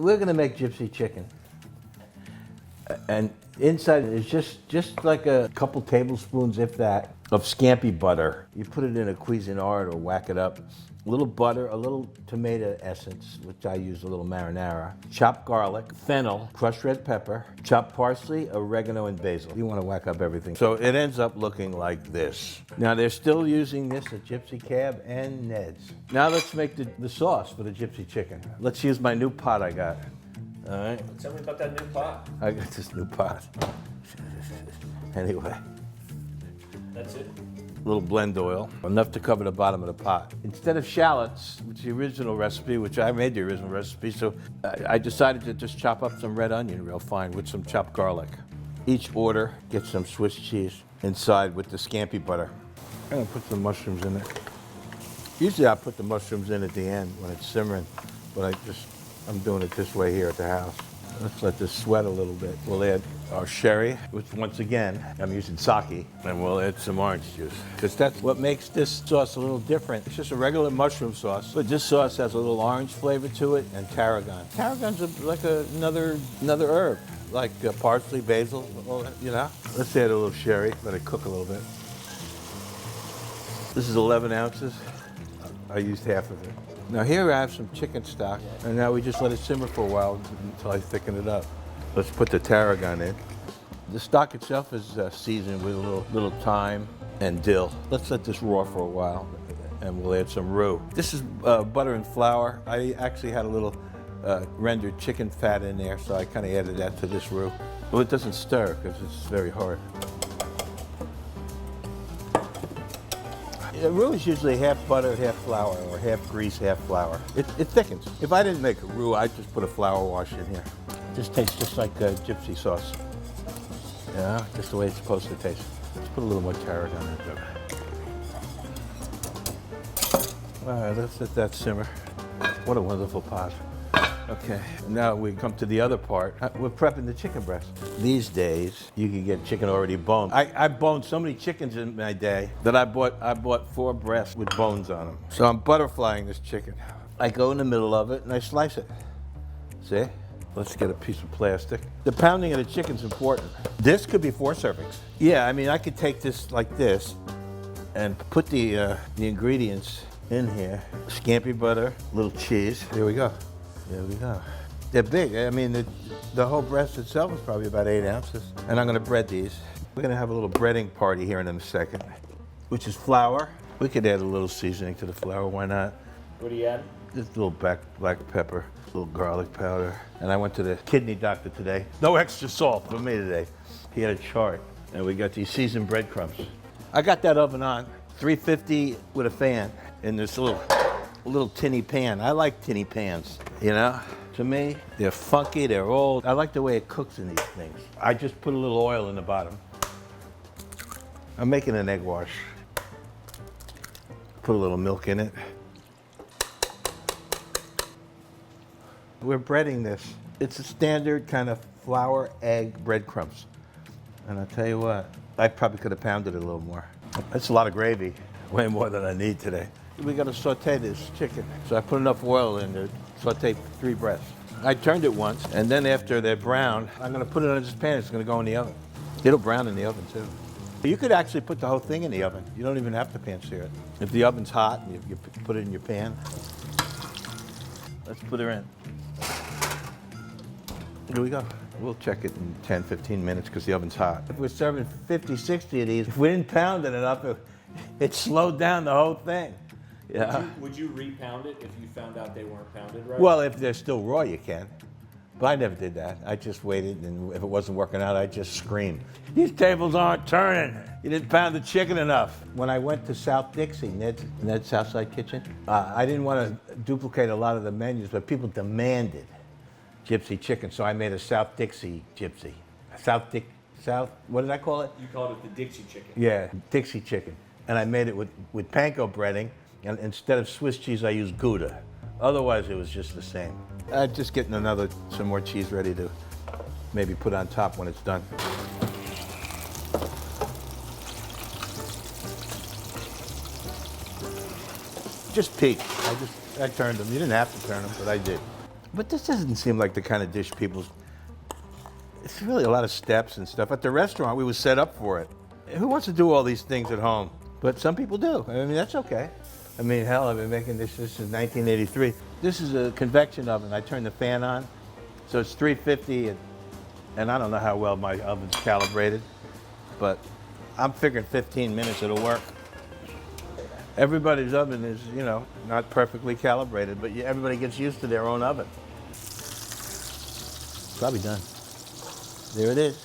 we're gonna make gypsy chicken. And inside is just like a couple tablespoons, if that, of scampi butter. You put it in a Cuisinart or whack it up. A little butter, a little tomato essence, which I use a little marinara, chopped garlic, fennel, crushed red pepper, chopped parsley, oregano, and basil. You want to whack up everything. So it ends up looking like this. Now they're still using this at Gypsy Cab and Ned's. Now let's make the sauce for the gypsy chicken. Let's use my new pot I got. All right. Tell me about that new pot. I got this new pot. Anyway. That's it? A little blend oil, enough to cover the bottom of the pot. Instead of shallots, which is the original recipe, which I made the original recipe, so I decided to just chop up some red onion real fine with some chopped garlic. Each order gets some Swiss cheese inside with the scampi butter. I'm gonna put some mushrooms in there. Usually I put the mushrooms in at the end when it's simmering, but I'm doing it this way here at the house. Let's let this sweat a little bit. We'll add our sherry, which once again, I'm using sake, and we'll add some orange juice. Because that's what makes this sauce a little different. It's just a regular mushroom sauce, but this sauce has a little orange flavor to it and tarragon. Tarragon's like another herb, like parsley, basil, all that, you know? Let's add a little sherry, let it cook a little bit. This is 11 ounces. I used half of it. Now here I have some chicken stock, and now we just let it simmer for a while until I thicken it up. Let's put the tarragon in. The stock itself is seasoned with a little thyme and dill. Let's let this raw for a while, and we'll add some roux. This is butter and flour. I actually had a little rendered chicken fat in there, so I kind of added that to this roux. Well, it doesn't stir because it's very hard. The roux is usually half butter, half flour, or half grease, half flour. It thickens. If I didn't make a roux, I'd just put a flour wash in here. This tastes just like gypsy sauce. Yeah, just the way it's supposed to taste. Let's put a little more tarragon in there. All right, let's let that simmer. What a wonderful pot. Okay, now we come to the other part. We're prepping the chicken breast. These days, you can get chicken already boned. I boned so many chickens in my day that I bought 4 breasts with bones on them. So I'm butterflying this chicken. I go in the middle of it and I slice it. See? Let's get a piece of plastic. The pounding of the chicken's important. This could be 4 servings. Yeah, I mean, I could take this like this and put the ingredients in here. Scampi butter, little cheese. Here we go. There we go. They're big. I mean, the whole breast itself is probably about 8 ounces. And I'm gonna bread these. We're gonna have a little breading party here in a second, which is flour. We could add a little seasoning to the flour, why not? What do you add? Just a little black pepper, a little garlic powder. And I went to the kidney doctor today. No extra salt for me today. He had a chart, and we got these seasoned breadcrumbs. I got that oven on, 350 with a fan, in this little tinny pan. I like tinny pans, you know? To me, they're funky, they're old. I like the way it cooks in these things. I just put a little oil in the bottom. I'm making an egg wash. Put a little milk in it. We're breading this. It's a standard kind of flour, egg, breadcrumbs. And I'll tell you what, I probably could have pounded it a little more. That's a lot of gravy, way more than I need today. We gotta saute this chicken. So I put enough oil in to saute 3 breasts. I turned it once, and then after they're brown, I'm gonna put it in this pan. It's gonna go in the oven. It'll brown in the oven too. You could actually put the whole thing in the oven. You don't even have to pan sear it. If the oven's hot, you put it in your pan. Let's put her in. Here we go. We'll check it in 10, 15 minutes because the oven's hot. If we're serving 50, 60 of these, if we didn't pound it enough, it slowed down the whole thing. Yeah. Would you re-pound it if you found out they weren't pounded right? Well, if they're still raw, you can. But I never did that. I just waited, and if it wasn't working out, I just screamed. These tables aren't turning. You didn't pound the chicken enough. When I went to South Dixie, Ned's Southside Kitchen, I didn't want to duplicate a lot of the menus, but people demanded Gypsy Chicken, so I made a South Dixie Gypsy. What did I call it? You called it the Dixie Chicken. Yeah, Dixie Chicken. And I made it with panko breading, and instead of Swiss cheese, I used Gouda. Otherwise, it was just the same. I'm just getting some more cheese ready to maybe put on top when it's done. Just peek. I turned them. You didn't have to turn them, but I did. But this doesn't seem like the kind of dish people. It's really a lot of steps and stuff. At the restaurant, we was set up for it. Who wants to do all these things at home? But some people do. I mean, that's okay. I mean, hell, I've been making this since 1983. This is a convection oven. I turn the fan on, so it's 350, and I don't know how well my oven's calibrated, but I'm figuring 15 minutes it'll work. Everybody's oven is, you know, not perfectly calibrated, but everybody gets used to their own oven. Probably done. There it is.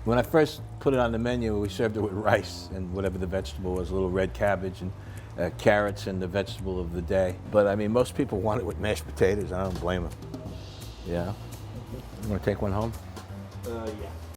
When I first put it on the menu, we served it with rice and whatever the vegetable was, a little red cabbage and carrots and the vegetable of the day. But I mean, most people want it with mashed potatoes. I don't blame them. Yeah. You want to take one home? Yeah.